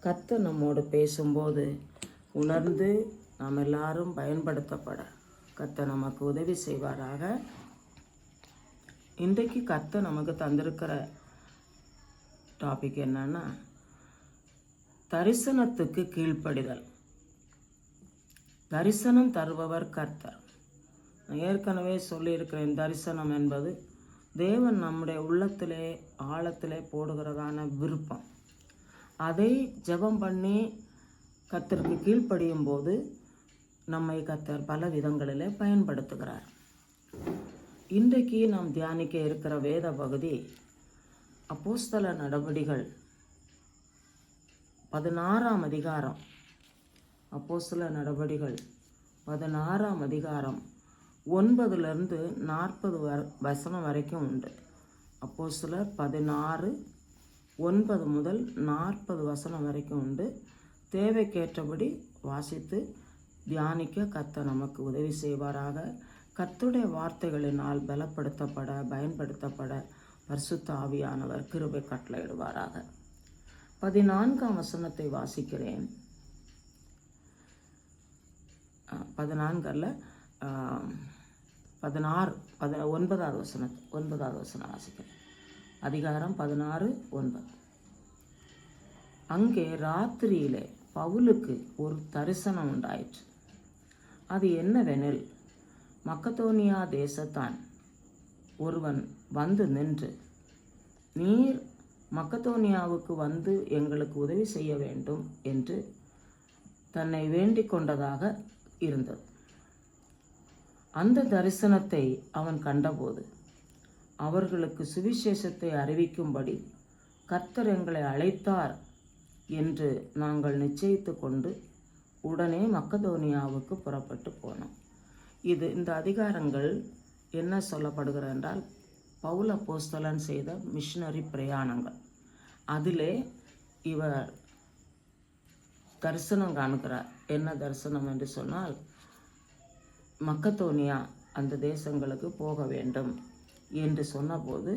கர்த்தர் நம்மோடு பேசும்போது உணர்ந்து நாம் எல்லாரும் பயன்படுத்தப்பட கர்த்தர் நமக்கு உதவி செய்வாராக. இன்றைக்கு கர்த்தர் நமக்கு தந்திருக்கிற டாபிக் என்னன்னா, தரிசனத்துக்கு கீழ்ப்படிதல். தரிசனம் தருபவர் கர்த்தர். நான் ஏற்கனவே சொல்லியிருக்கிறேன், தரிசனம் என்பது தேவன் நம்முடைய உள்ளத்திலே ஆழத்திலே போடுகிறதான விருப்பம். அதை ஜெபம் பண்ணி கர்த்தருக்கு கீழ்ப்படியும் போது நம்மை கர்த்தர் பல விதங்களிலே பயன்படுத்துகிறார். இன்றைக்கு நாம் தியானிக்க இருக்கிற வேத பகுதி அப்போஸ்தல நடவடிகள் 16ஆம் அதிகாரம். அப்போஸ்தல நடவடிகள் 16ஆம் அதிகாரம் 9 - 40 வசனம் வரைக்கும் உண்டு. அப்போஸ்தலர் 16 9 முதல் 40 வசனம் வரைக்கும் உண்டு. தேவைக்கேற்றபடி வாசித்து தியானிக்க கர்த்தர் நமக்கு உதவி செய்வாராக. கர்த்தருடைய வார்த்தைகளினால் பலப்படுத்தப்பட பயன்படுத்தப்பட பரிசுத்த ஆவியானவர் கிருபை கட்டளையிடுவாராக. 14ஆம் வசனத்தை வாசிக்கிறேன். 14 அல்ல, 9வது வசனம் வாசிக்கிறேன். அதிகாரம் 16:9. அங்கே ராத்திரியிலே பவுலுக்கு ஒரு தரிசனம் உண்டாயிற்று. அது என்னவெனில், மக்கதோனியா தேசத்தான் ஒருவன் வந்து நின்று, நீர் மக்கதோனியாவுக்கு வந்து எங்களுக்கு உதவி செய்ய வேண்டும் என்று தன்னை வேண்டிக் கொண்டதாக இருந்தது. அந்த தரிசனத்தை அவன் கண்டபோது, அவர்களுக்கு சுவிசேஷத்தை அறிவிக்கும்படி கர்த்தர் எங்களை அழைத்தார் என்று நாங்கள் நிச்சயித்து கொண்டு உடனே மக்கதோனியாவுக்கு புறப்பட்டு போனோம். இந்த அதிகாரங்கள் என்ன சொல்லப்படுகிற என்றால், பவுல் அப்போஸ்தலன் செய்த மிஷனரி பிரயாணங்கள். அதிலே இவர் தரிசனம் காணுகிறார். என்ன தரிசனம் என்று சொன்னால், மக்கதோனியா அந்த தேசங்களுக்கு போக வேண்டும் என்று சொன்னபோது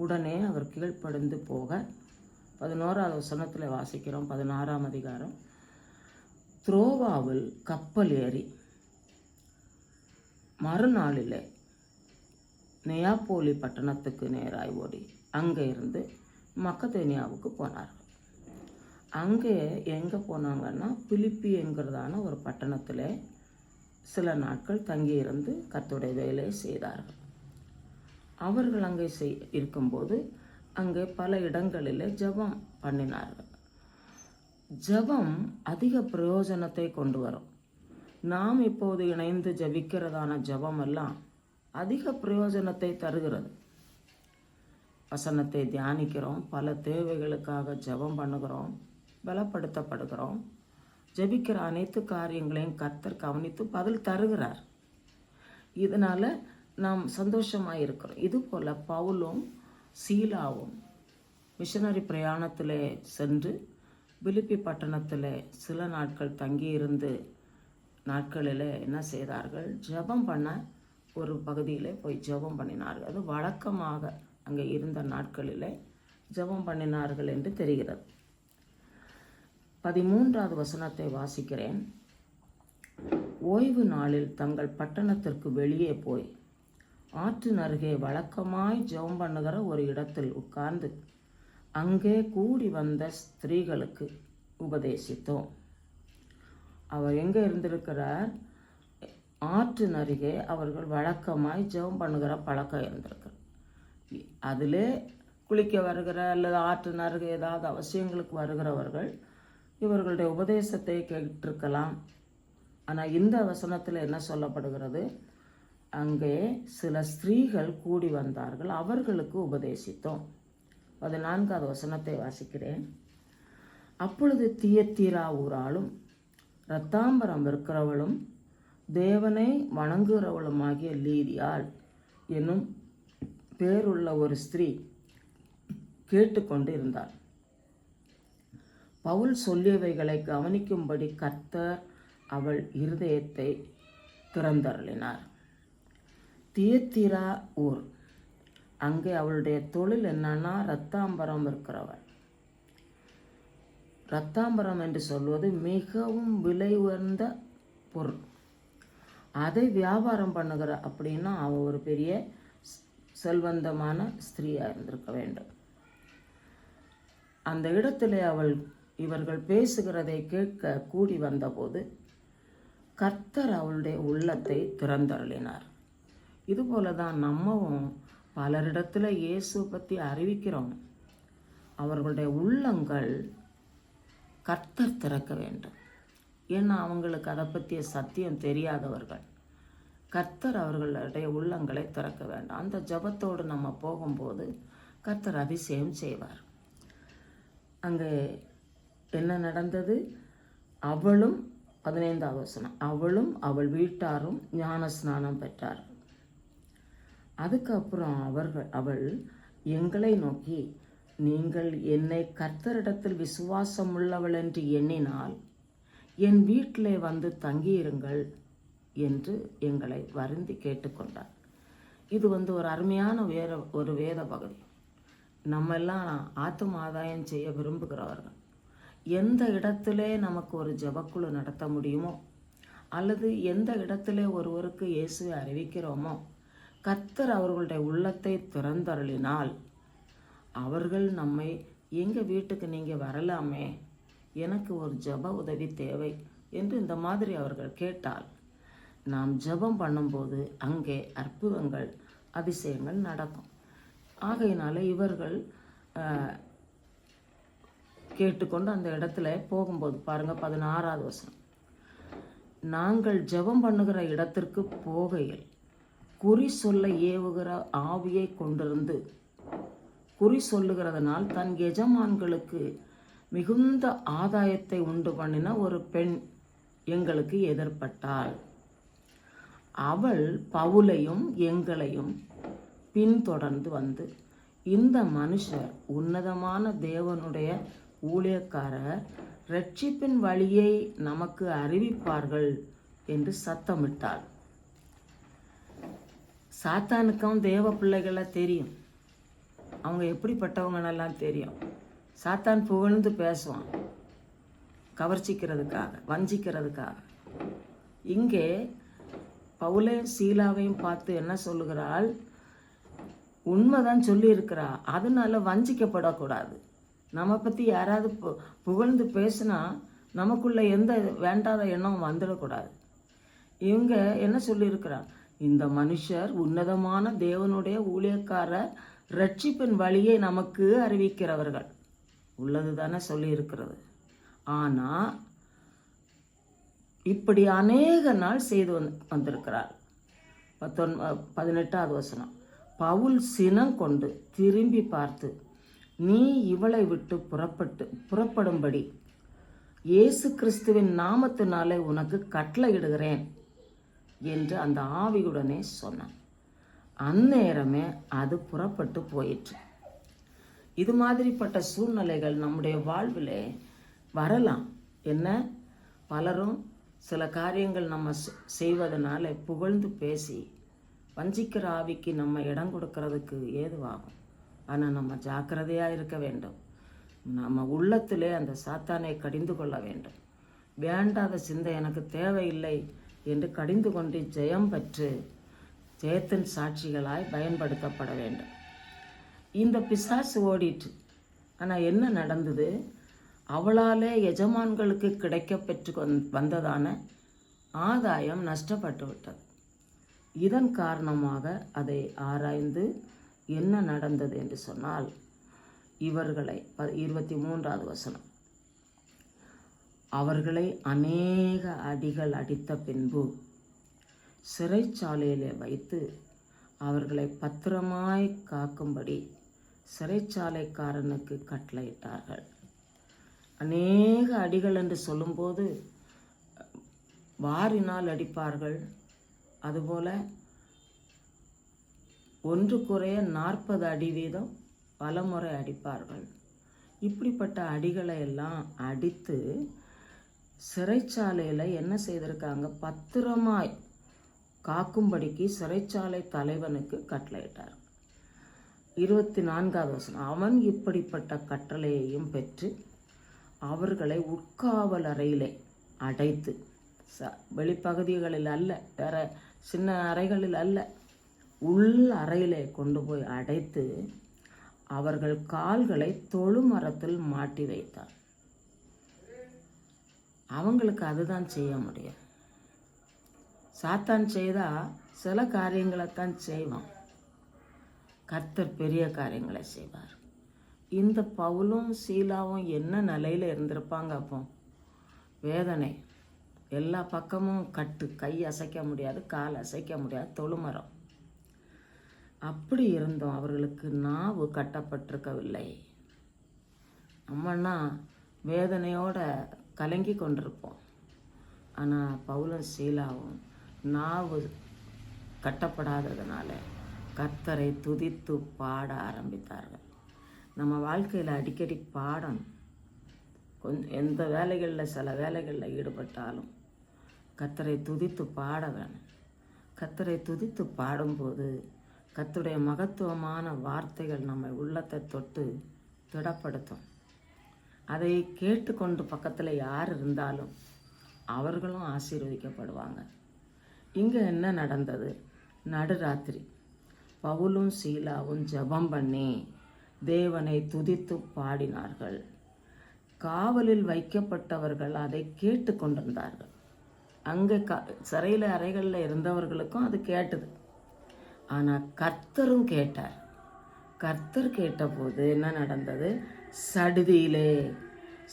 உடனே அவர் கீழ்ப்படிந்து போக 11வது வசனத்தில் வாசிக்கிறோம். 16ஆம் அதிகாரம். த்ரோவாவில் கப்பல் ஏறி மறுநாளிலே நெயாப்போலி பட்டணத்துக்கு நேராய் ஓடி அங்கே இருந்து மக்கதோனியாவுக்கு போனார்கள். அங்கே எங்கே போனாங்கன்னா, பிலிப்பி என்கிறதான ஒரு பட்டணத்தில் சில நாட்கள் தங்கியிருந்து கர்த்தருடைய வேலையை செய்தார்கள். அவர்கள் அங்கே இருக்கும்போது அங்கே பல இடங்களில் ஜெபம் பண்ணினார்கள். ஜெபம் அதிக பிரயோஜனத்தை கொண்டு வரும். நாம் இப்போது இணைந்து ஜெபிக்கிறதான ஜெபம் எல்லாம் அதிக பிரயோஜனத்தை தருகிறது. வசனத்தை தியானிக்கிறோம், பல தேவைகளுக்காக ஜெபம் பண்ணுகிறோம், பலப்படுத்தப்படுகிறோம். ஜெபிக்கிற அனைத்து காரியங்களையும் கர்த்தர் கவனித்து பதில் தருகிறார். இதனால் நாம் சந்தோஷமாக இருக்கிறோம். இது போல் பவுலும் சீலாவும் மிஷனரி பிரயாணத்தில் சென்று பிலிப்பி பட்டணத்தில் சில நாட்கள் தங்கியிருந்து நாட்களில் என்ன செய்தார்கள், ஜெபம் பண்ண ஒரு பகுதியில் போய் ஜெபம் பண்ணினார்கள். அது வழக்கமாக அங்கே இருந்த நாட்களில் ஜெபம் பண்ணினார்கள் என்று தெரிகிறது. 13வது வசனத்தை வாசிக்கிறேன். ஓய்வு நாளில் தங்கள் பட்டணத்திற்கு வெளியே போய் ஆற்றின் அருகே வழக்கமாய் ஜெபம் பண்ணுகிற ஒரு இடத்தில் உட்கார்ந்து அங்கே கூடி வந்த ஸ்திரீகளுக்கு உபதேசித்தோம். அவர் எங்கே இருந்திருக்கிறார்? ஆற்றின் அருகே அவர்கள் வழக்கமாய் ஜெபம் பண்ணுகிற பழக்கம் இருந்திருக்கிறார். அதிலே குளிக்க வருகிற அல்லது ஆற்றின் அருகே ஏதாவது அவசியங்களுக்கு வருகிறவர்கள் இவர்களுடைய உபதேசத்தை கேட்டிருக்கலாம். ஆனால் இந்த வசனத்தில் என்ன சொல்லப்படுகிறது? அங்கே சில ஸ்திரீகள் கூடி வந்தார்கள், அவர்களுக்கு உபதேசித்தோம். 14வது வசனத்தை வாசிக்கிறேன். அப்பொழுது தியத்தீரா ஊராளும் இரத்தாம்பரம் இருக்கிறவளும் தேவனை வணங்குகிறவளுமாகிய லீதியாள் என்னும் பேருள்ள ஒரு ஸ்திரீ கேட்டுக்கொண்டு இருந்தாள். பவுல் சொல்லியவைகளை கவனிக்கும்படி கர்த்தர் அவள் இருதயத்தை திறந்தருளினார். தியத்தீரா ஊர், அங்கே அவளுடைய தொழில் என்னன்னா, இரத்தாம்பரம் இருக்கிறவள். இரத்தாம்பரம் என்று சொல்வது மிகவும் விலை உயர்ந்த பொருள். அதை வியாபாரம் பண்ணுகிற அப்படின்னா அவள் ஒரு பெரிய செல்வந்தமான ஸ்திரீயாக இருந்திருக்க வேண்டும். அந்த இடத்துல இவர்கள் பேசுகிறதை கேட்க கூடி வந்தபோது கர்த்தர் அவளுடைய உள்ளத்தை திறந்தருளினார். இதுபோல தான் நம்மவும் பலரிடத்துல இயேசு பற்றி அறிவிக்கிறோம். அவர்களுடைய உள்ளங்கள் கர்த்தர் திறக்க வேண்டும். ஏன்னா அவங்களுக்கு அதை பற்றிய சத்தியம் தெரியாதவர்கள். கர்த்தர் அவர்களுடைய உள்ளங்களை திறக்க வேண்டும். அந்த ஜபத்தோடு நம்ம போகும்போது கர்த்தர் அதிசயம் செய்வார். அங்கே என்ன நடந்தது? அவளும் 15வது வசனம், அவளும் அவள் வீட்டாரும் ஞான ஸ்நானம் பெற்றார். அதுக்கப்புறம் அவள் எங்களை நோக்கி, நீங்கள் என்னை கர்த்தரிடத்தில் விசுவாசம் உள்ளவள் என்று எண்ணினால் என் வீட்டிலே வந்து தங்கியிருங்கள் என்று எங்களை வருந்தி கேட்டுக்கொண்டார். இது ஒரு அருமையான ஒரு வேத பகுதி. நம்ம எல்லாம் ஆத்தும ஆதாயம் செய்ய விரும்புகிறவர்கள். எந்த இடத்திலே நமக்கு ஒரு ஜெபக்குழு நடத்த முடியுமோ, அல்லது எந்த இடத்திலே ஒருவருக்கு இயேசுவை அறிவிக்கிறோமோ, கர்த்தர் அவர்களுடைய உள்ளத்தை திறந்தருளினால் அவர்கள் நம்மை, எங்கள் வீட்டுக்கு நீங்கள் வரலாமே, எனக்கு ஒரு ஜெப உதவி தேவை என்று இந்த மாதிரி அவர்கள் கேட்டால், நாம் ஜெபம் பண்ணும்போது அங்கே அற்புதங்கள் அதிசயங்கள் நடக்கும். ஆகையினால இவர்கள் கேட்டுக்கொண்டு அந்த இடத்துல போகும்போது பாருங்க 16வது வசனம், நாங்கள் ஜெபம் பண்ணுகிற இடத்திற்கு போகையில் குறி சொல்ல ஏவுகிற ஆவியை கொண்டிருந்து, குறி சொல்லுகிறதுனால் தன் எஜமான்களுக்கு மிகுந்த ஆதாயத்தை உண்டு பண்ணின ஒரு பெண் எங்களுக்கு எதிர்பட்டாள். அவள் பவுலையும் எங்களையும் பின்தொடர்ந்து வந்து, இந்த மனுஷர் உன்னதமான தேவனுடைய ஊழியக்காரர், இரட்சிப்பின் வழியை நமக்கு அறிவிப்பார்கள் என்று சத்தமிட்டாள். சாத்தானுக்கும் தேவ பிள்ளைகளை தெரியும், அவங்க எப்படிப்பட்டவங்கன்னெல்லாம் தெரியும். சாத்தான் புகழ்ந்து பேசுவான், கவர்ச்சிக்கிறதுக்காக, வஞ்சிக்கிறதுக்காக. இங்கே பவுலையும் சீலாவையும் பார்த்து என்ன சொல்லுகிறாள்? உண்மைதான் சொல்லி இருக்கிறா, அதனால வஞ்சிக்கப்படக்கூடாது. நம்ம பற்றி யாராவது புகழ்ந்து பேசினா நமக்குள்ள எந்த வேண்டாத எண்ணம் வந்துடக்கூடாது. இவங்க என்ன சொல்லியிருக்கிறார்? இந்த மனுஷர் உன்னதமான தேவனுடைய ஊழியக்காரர், இரட்சிப்பின் வழியை நமக்கு அறிவிக்கிறவர்கள் உள்ளது தானே சொல்லியிருக்கிறது. ஆனால் இப்படி அநேக நாள் செய்து வந்திருக்கிறார். 18வது வசனம், பவுல் சினம் கொண்டு திரும்பி பார்த்து, நீ இவளை விட்டு புறப்படும்படி இயேசு கிறிஸ்துவின் நாமத்தினாலே உனக்கு கட்டளையிடுகிறேன் என்று அந்த ஆவியுடனே சொன்னான். அந்நேரமே அது புறப்பட்டு போயிற்று. இது மாதிரிப்பட்ட சூழ்நிலைகள் நம்முடைய வாழ்வில் வரலாம். என்ன, பலரும் சில காரியங்கள் நம்ம செய்வதனால புகழ்ந்து பேசி வஞ்சிக்கிற ஆவிக்கு நம்ம இடம் கொடுக்கறதுக்கு ஏதுவாகும். ஆனால் நம்ம ஜாக்கிரதையாக இருக்க வேண்டும். நம்ம உள்ளத்திலே அந்த சாத்தானை கடிந்து கொள்ள வேண்டும். வேண்டாத சிந்தை எனக்கு தேவையில்லை என்று கடிந்து கொண்டு ஜெயம் பெற்று ஜெயத்தின் சாட்சிகளாய் பயன்படுத்தப்பட வேண்டும். இந்த பிசாசு ஓடிட்டு, ஆனால் என்ன நடந்தது? அவளாலே எஜமான்களுக்கு கிடைக்க பெற்று வந்ததான ஆதாயம் நஷ்டப்பட்டு விட்டது. இதன் காரணமாக அதை ஆராய்ந்து என்ன நடந்தது என்று சொன்னால், இவர்களை 23வது வசனம், அவர்களை அநேக அடிகள் அடித்த பின்பு சிறைச்சாலையிலே வைத்து அவர்களை பத்திரமாய் காக்கும்படி சிறைச்சாலைக்காரனுக்கு கட்டளையிட்டார்கள். அநேக அடிகள் என்று சொல்லும்போது வாரினால் அடிப்பார்கள். அதுபோல 1 குறைய 40 அடி வீதம் பலமுறை அடிப்பார்கள். இப்படிப்பட்ட அடிகளை எல்லாம் அடித்து சிறைச்சாலையில் என்ன செய்திருக்காங்க? பத்திரமாய் காக்கும்படிக்கு சிறைச்சாலை தலைவனுக்கு கட்டளையிட்டார். 24வது வசனம், அவன் இப்படிப்பட்ட கட்டளையையும் பெற்று அவர்களை உட்காவல் அறையிலே அடைத்து, வெளிப்பகுதிகளில் அல்ல, வேற சின்ன அறைகளில் அல்ல, உள் அறையிலே கொண்டு போய் அடைத்து அவர்கள் கால்களை தொழுமரத்தில் மாட்டி வைத்தார். அவங்களுக்கு அதுதான் செய்ய முடியும். சாத்தான் செய்தா சில காரியங்களைத்தான் செய்வான், கர்த்தர் பெரிய காரியங்களை செய்வார். இந்த பவுலும் சீலாவும் என்ன நிலையில் இருந்திருப்பாங்க? அப்போ வேதனை, எல்லா பக்கமும் கட்டு, கை அசைக்க முடியாது, கால் அசைக்க முடியாது, தொழுமரம். அப்படி இருந்தோம் அவர்களுக்கு நாவு கட்டப்பட்டிருக்கவில்லை. நம்மன்னா வேதனையோட கலங்கி கொண்டிருப்போம். ஆனால் பவுலும் சீலாவும் நாவு கட்டப்படாததுனால கர்த்தரை துதித்து பாட ஆரம்பித்தார்கள். நம்ம வாழ்க்கையில் அடிக்கடி பாடணும். எந்த வேலைகளில், சில வேலைகளில் ஈடுபட்டாலும் கர்த்தரை துதித்து பாட வேணும். கர்த்தரை துதித்து பாடும்போது கர்த்தருடைய மகத்துவமான வார்த்தைகள் நம்ம உள்ளத்தை தொட்டு திடப்படுத்தும். அதை கேட்டுக்கொண்டு பக்கத்தில் யார் இருந்தாலும் அவர்களும் ஆசீர்வதிக்கப்படுவாங்க. இங்கே என்ன நடந்தது? நடுராத்திரி பவுலும் சீலாவும் ஜெபம் பண்ணி தேவனை துதித்து பாடினார்கள். காவலில் வைக்கப்பட்டவர்கள் அதை கேட்டு கொண்டிருந்தார்கள். அங்கே சிறையில் அறைகளில் இருந்தவர்களுக்கும் அது கேட்டது. ஆனால் கர்த்தரும் கேட்டார். கர்த்தர் கேட்டபோது என்ன நடந்தது? சடுதியிலே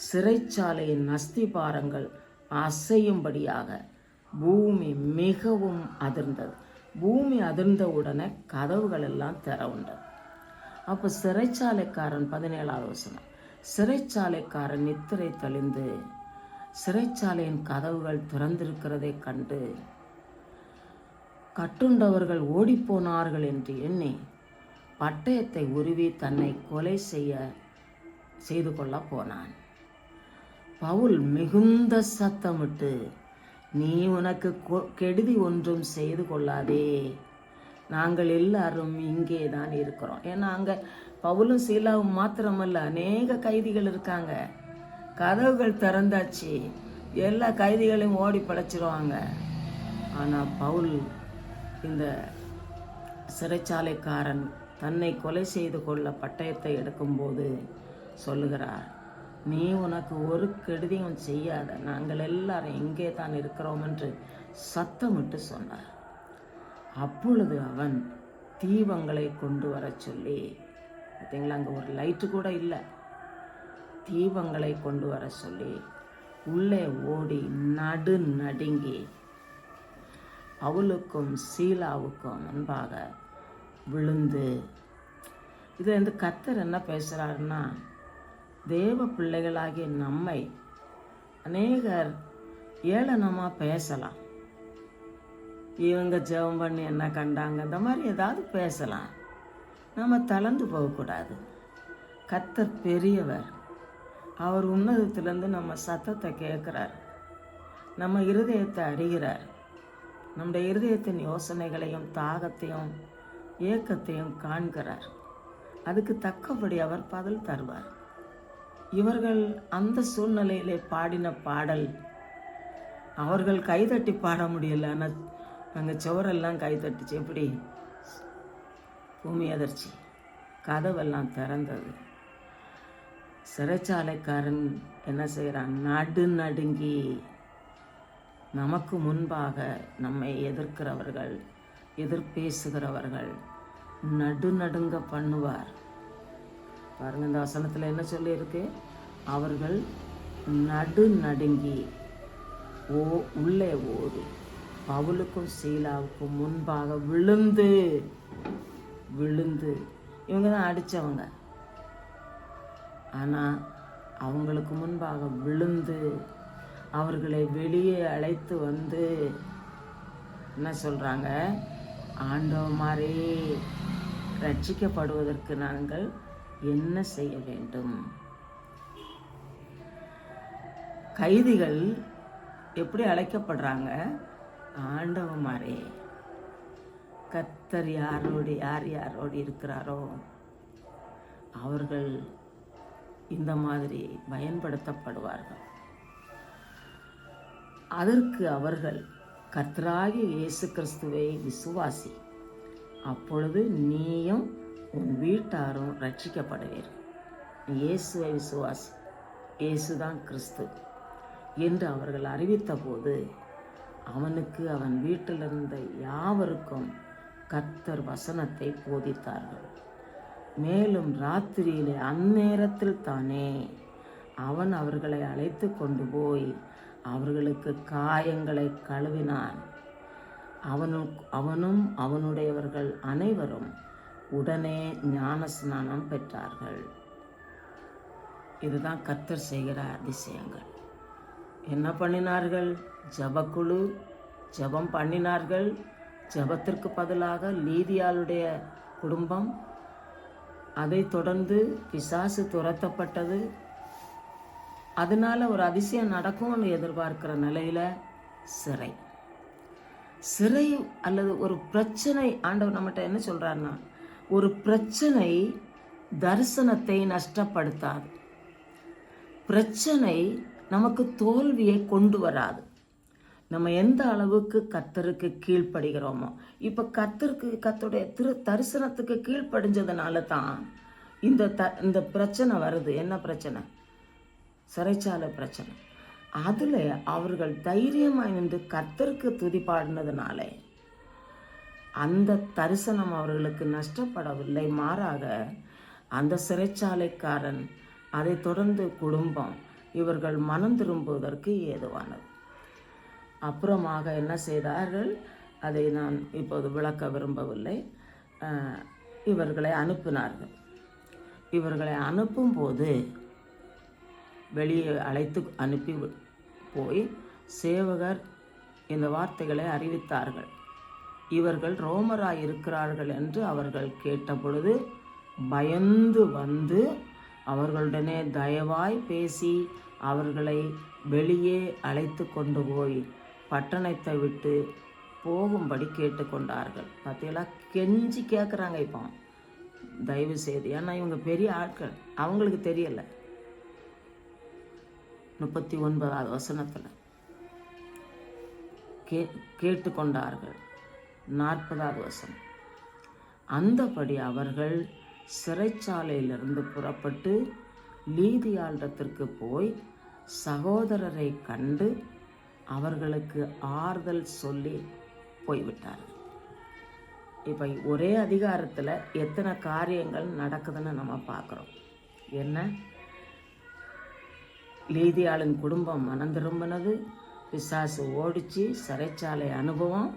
சிறைச்சாலையின் அஸ்திபாரங்கள் அசையும்படியாக பூமி மிகவும் அதிர்ந்தது. பூமி அதிர்ந்த உடனே கதவுகள் எல்லாம் திறவுண்டது. அப்போ சிறைச்சாலைக்காரன், 17வது வசனம், சிறைச்சாலைக்காரன் நித்திரை தெளிந்து சிறைச்சாலையின் கதவுகள் திறந்திருக்கிறதை கண்டு கட்டுண்டவர்கள் ஓடிப்போனார்கள் என்று எண்ணி பட்டயத்தை உருவி தன்னை கொலை செய்து கொள்ள போனான். பவுல் மிகுந்த சத்தமிட்டு, நீ உனக்கு கெடுதி ஒன்றும் செய்து கொள்ளாதே, நாங்கள் எல்லாரும் இங்கே தான் இருக்கிறோம். ஏன்னா அங்கே பவுலும் சீலாவும் மாத்திரமல்ல, அநேக கைதிகள் இருக்காங்க. கதவுகள் திறந்தாச்சு, எல்லா கைதிகளையும் ஓடி படைச்சிருவாங்க. ஆனால் பவுல் இந்த சிறைச்சாலைக்காரன் தன்னை கொலை செய்து கொள்ள பட்டயத்தை எடுக்கும்போது சொல்லுகிறார், நீ உனக்கு ஒரு கெடுதியும் செய்யாத, நாங்கள் எல்லாரும் இங்கே தான் இருக்கிறோம் என்று சத்தமிட்டு சொன்னார். அப்பொழுது அவன் தீபங்களை கொண்டு வர சொல்லி, பார்த்தீங்களா, அங்கே ஒரு லைட்டு கூட இல்லை, தீபங்களை கொண்டு வர சொல்லி உள்ளே ஓடி நடுங்கி பவுலுக்கும் சீலாவுக்கும் முன்பாக விழுந்து, இது வந்து கர்த்தர் என்ன பேசுகிறாருன்னா, தேவ பிள்ளைகளாகிய நம்மை அநேகர் ஏளனமாக பேசலாம். இவங்க ஜெபம் பண்ணி என்ன கண்டாங்க, இந்த மாதிரி ஏதாவது பேசலாம். நம்ம தளர்ந்து போகக்கூடாது. கர்த்தர் பெரியவர். அவர் உன்னதத்திலேருந்து நம்ம சத்தத்தை கேட்குறார். நம்ம இருதயத்தை அறிகிறார். நம்முடைய இருதயத்தின் யோசனைகளையும் தாகத்தையும் ஏக்கத்தையும் காண்கிறார். அதுக்கு தக்கபடி அவர் பதில் தருவார். இவர்கள் அந்த சூழ்நிலையிலே பாடின பாடல், அவர்கள் கைதட்டி பாட முடியல. ஆனால் நாங்கள் சுவரெல்லாம் கைதட்டுச்சு. எப்படி? பூமி அதிர்ச்சி, கதவெல்லாம் திறந்தது. சிறைச்சாலைக்காரன் என்ன செய்கிறான்? நடுங்கி நமக்கு முன்பாக நம்மை எதிர்க்கிறவர்கள், எதிர்பேசுகிறவர்கள் நடுங்க பண்ணுவார். பாருங்க, இந்த வசனத்தில் என்ன சொல்லியிருக்கு? அவர்கள் நடுங்கி உள்ளே ஓடி பவுலுக்கும் சீலாவுக்கும் முன்பாக விழுந்து, இவங்க தான் அடித்தவங்க. ஆனால் அவங்களுக்கு முன்பாக விழுந்து அவர்களை வெளியே அழைத்து வந்து என்ன சொல்கிறாங்க? ஆண்டவமாரே, ரட்சிக்கப்படுவதற்கு நாங்கள் என்ன செய்ய வேண்டும்? கைதிகள் எப்படி அழைக்கப்படுறாங்க? ஆண்டவமாரே. கர்த்தர் யார் யாரோடு இருக்கிறாரோ அவர்கள் இந்த மாதிரி பயன்படுத்தப்படுவார்கள். அதற்கு அவர்கள், கர்த்தராகிய இயேசு கிறிஸ்துவை விசுவாசி, அப்பொழுது நீயும் உன் வீட்டாரும் ரட்சிக்கப்படுவீர்கள். இயேசுவை விசுவாசி, இயேசுதான் கிறிஸ்து என்று அவர்கள் அறிவித்த போது அவனுக்கு அவன் வீட்டிலிருந்த யாவருக்கும் கர்த்தர் வசனத்தை போதித்தார்கள். மேலும் ராத்திரியிலே அந்நேரத்தில் தானே அவன் அவர்களை அழைத்து கொண்டு போய் அவர்களுக்கு காயங்களை கழுவினான். அவனும் அவனுடையவர்கள் அனைவரும் உடனே ஞானஸ்நானம் பெற்றார்கள். இதுதான் கர்த்தர் செய்கிற அதிசயங்கள். என்ன பண்ணினார்கள்? ஜபக்குழு ஜபம் பண்ணினார்கள். ஜபத்திற்கு பதிலாக லீதியாளுடைய குடும்பம், அதை தொடர்ந்து பிசாசு துரத்தப்பட்டது. அதனால ஒரு அதிசயம் நடக்கும்னு எதிர்பார்க்கிற நிலையில சிறை அல்லது ஒரு பிரச்சனை. ஆண்டவர் நம்மகிட்ட என்ன சொல்றாருன்னா, ஒரு பிரச்சனை தரிசனத்தை நஷ்டப்படுத்தாது. பிரச்சனை நமக்கு தோல்வியை கொண்டு வராது. நம்ம எந்த அளவுக்கு கர்த்தருக்கு கீழ்ப்படுகிறோமோ, இப்போ கர்த்தருடைய தரிசனத்துக்கு கீழ்ப்படிஞ்சதுனால தான் இந்த பிரச்சனை வருது. என்ன பிரச்சனை? சிறைச்சாலை பிரச்சனை. அதில் அவர்கள் தைரியமாக நின்று கர்த்தருக்கு துதி பாடினதுனால அந்த தரிசனம் அவர்களுக்கு நஷ்டப்படவில்லை. மாறாக அந்த சிறைச்சாலைக்காரன், அதை தொடர்ந்து குடும்பம், இவர்கள் மனம் திரும்புவதற்கு ஏதுவானது. அப்புறமாக என்ன செய்தார்கள், அதை நான் இப்போது விளக்க விரும்பவில்லை. இவர்களை அனுப்பினார்கள். இவர்களை அனுப்பும்போது வெளியே அழைத்து அனுப்பி போய் சேவகர் இந்த வார்த்தைகளை அறிவித்தார்கள். இவர்கள் ரோமராய் இருக்கிறார்கள் என்று அவர்கள் கேட்டபொழுது பயந்து வந்து அவர்களுடனே தயவாய் பேசி அவர்களை வெளியே அழைத்து கொண்டு போய் பட்டணத்தை விட்டு போகும்படி கேட்டுக்கொண்டார்கள். பார்த்தீங்களா, கெஞ்சி கேட்குறாங்க. இப்போ தயவு செய்து, ஏன்னா இவங்க பெரிய ஆட்கள், அவங்களுக்கு தெரியலை. 39வது வசனத்தில் கேட்டுக்கொண்டார்கள். 40வது வசனம், அந்தபடி அவர்கள் சிறைச்சாலையிலிருந்து புறப்பட்டு லீதியாளிடத்திற்கு போய் சகோதரரை கண்டு அவர்களுக்கு ஆறுதல் சொல்லி போய்விட்டார்கள். இப்போ ஒரே அதிகாரத்தில் எத்தனை காரியங்கள் நடக்குதுன்னு நம்ம பார்க்குறோம். என்ன? லீதியாளின் குடும்பம் மனம் திரும்பினது, பிசாசு ஓடிச்சு, சிறைச்சாலை அனுபவம்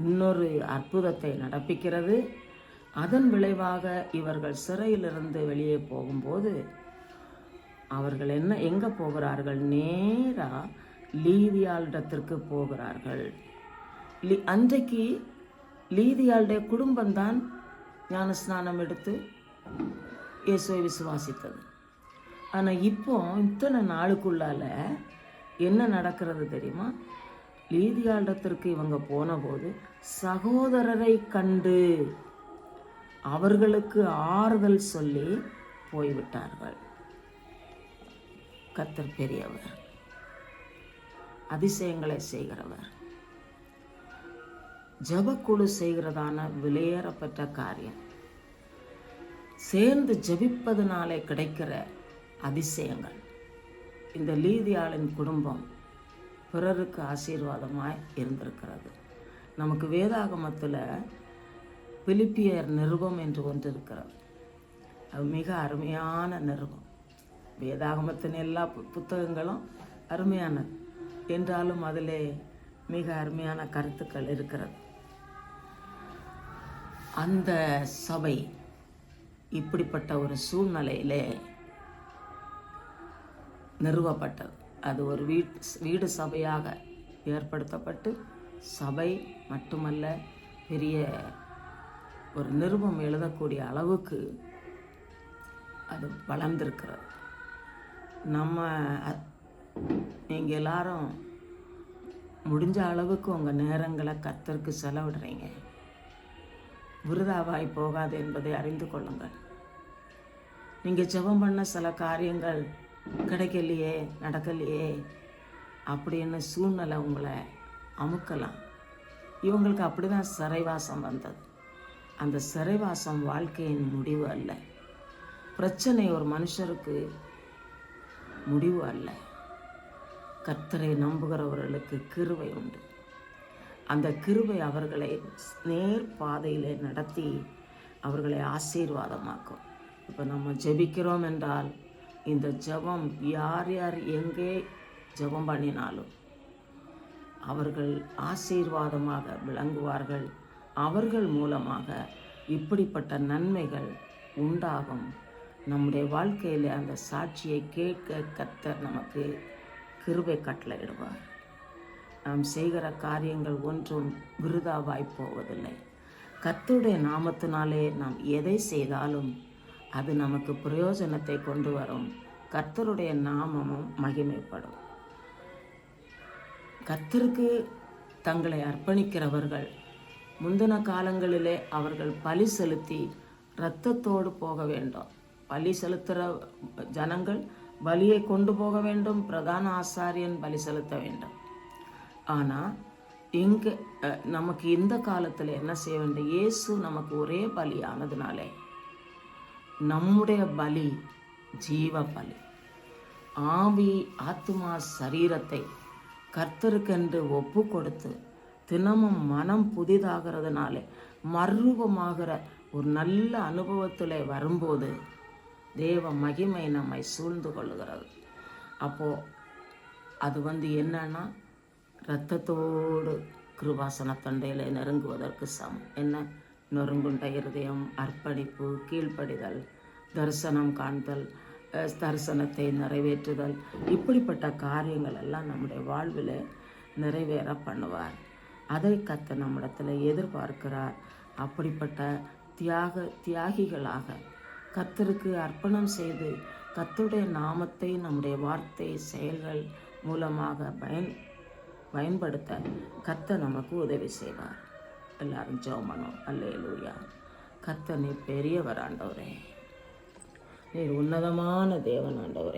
இன்னொரு அற்புதத்தை நடப்பிக்கிறது. அதன் விளைவாக இவர்கள் சிறையிலிருந்து வெளியே போகும்போது அவர்கள் எங்கே போகிறார்கள்? நேராக லீதியாளிடத்திற்கு போகிறார்கள். அன்றைக்கு லீதியாளுடைய குடும்பம்தான் ஞானஸ்நானம் எடுத்து இயேசுவை விசுவாசித்தது. ஆனால் இப்போ இத்தனை நாளுக்குள்ளால என்ன நடக்கிறது தெரியுமா? லீதியாளிடத்திற்கு இவங்க போன போது சகோதரரை கண்டு அவர்களுக்கு ஆறுதல் சொல்லி போய்விட்டார்கள். கர்த்தர் பெரியவர், அதிசயங்களை செய்கிறவர். ஜபக்குழு செய்கிறதான விலையேறப்பட்ட காரியம், சேர்ந்து ஜபிப்பதனாலே கிடைக்கிற அதிசயங்கள். இந்த லீதியாளின் குடும்பம் பிறருக்கு ஆசீர்வாதமாய் இருந்திருக்கிறது. நமக்கு வேதாகமத்தில் பிலிப்பியர் நிருபம் என்று ஒன்று இருக்கிறது. அது மிக அருமையான நிருபம். வேதாகமத்தின் எல்லா புத்தகங்களும் அருமையானது என்றாலும் அதில் மிக அருமையான கருத்துக்கள் இருக்கிறது. அந்த சபை இப்படிப்பட்ட ஒரு சூழ்நிலையிலே நிறுவப்பட்டது. அது ஒரு வீடு சபையாக ஏற்படுத்தப்பட்டு சபை மட்டுமல்ல, பெரிய ஒரு நிருபம் எழுதக்கூடிய அளவுக்கு அது வளர்ந்திருக்கிறது. நீங்கள் எல்லாரும் முடிஞ்ச அளவுக்கு உங்கள் நேரங்களை கர்த்தருக்கு செலவிடுறீங்க. விருதாவாய் போகாது என்பதை அறிந்து கொள்ளுங்கள். நீங்கள் ஜெபம் பண்ண சில காரியங்கள் கிடைக்கலையே, நடக்கலையே அப்படின்னு சூழ்நிலை உங்களை அமுக்கலாம். இவங்களுக்கு அப்படி தான் சிறைவாசம் வந்தது. அந்த சிறைவாசம் வாழ்க்கையின் முடிவு அல்ல. பிரச்சனை ஒரு மனுஷருக்கு முடிவு அல்ல. கர்த்தரை நம்புகிறவர்களுக்கு கிருபை உண்டு. அந்த கிருபை அவர்களை நேர் பாதையிலே நடத்தி அவர்களை ஆசீர்வாதமாக்கும். இப்போ நம்ம ஜெபிக்கிறோம் என்றால் இந்த ஜெபம் யார் யார் எங்கே ஜெபம் பண்ணினாலும் அவர்கள் ஆசீர்வாதமாக விளங்குவார்கள். அவர்கள் மூலமாக இப்படிப்பட்ட நன்மைகள் உண்டாகும். நம்முடைய வாழ்க்கையில் அந்த சாட்சியை கேட்க கர்த்தர் நமக்கு கிருபை கட்டளையிடுவார். நாம் செய்கிற காரியங்கள் ஒன்றும் விருதாவாய் போவதில்லை. கர்த்தருடைய நாமத்தினாலே நாம் எதை செய்தாலும் அது நமக்கு பிரயோஜனத்தை கொண்டு வரும். கர்த்தருடைய நாமமும் மகிமைப்படும். கர்த்தருக்கு தங்களை அர்ப்பணிக்கிறவர்கள் முந்தின காலங்களிலே அவர்கள் பலி செலுத்தி இரத்தத்தோடு போக வேண்டும். பலி செலுத்துகிற ஜனங்கள் பலியை கொண்டு போக வேண்டும். பிரதான ஆசாரியன் பலி செலுத்த வேண்டும். ஆனால் இங்கே நமக்கு இந்த காலத்தில் என்ன செய்ய வேண்டும்? இயேசு நமக்கு ஒரே பலியானதுனாலே நம்முடைய பலி ஜீவ பலி. ஆவி ஆத்துமா சரீரத்தை கர்த்தருக்கென்று ஒப்பு கொடுத்து தினமும் மனம் புதிதாகிறதுனாலே மறுரூபமாகிற ஒரு நல்ல அனுபவத்தில் வரும்போது தேவ மகிமை நம்மை சூழ்ந்து கொள்ளுகிறது. அப்போது அது என்னன்னா இரத்தத்தோடு கிருபாசன தண்டையில் நெருங்குவதற்கு சமம். என்ன? நொறுங்குண்ட இருதயம், அர்ப்பணிப்பு, கீழ்ப்படிதல், தரிசனம் காண்தல், தரிசனத்தை நிறைவேற்றுதல், இப்படிப்பட்ட காரியங்கள் எல்லாம் நம்முடைய வாழ்வில் நிறைவேற பண்ணுவார். அதை கர்த்தர் நம்மிடத்தில் எதிர்பார்க்கிறார். அப்படிப்பட்ட தியாகிகளாக கர்த்தருக்கு அர்ப்பணம் செய்து கர்த்தருடைய நாமத்தை நம்முடைய வார்த்தை செயல்கள் மூலமாக பயன்படுத்த கர்த்தர் நமக்கு உதவி செய்வார். எல்லாரும் ஜெபம் பண்ணுவோம். அல்லேலூயா. கர்த்தர் நீர் பெரியவர் ஆண்டவரே, நீர் உன்னதமான தேவன் ஆண்டவரே.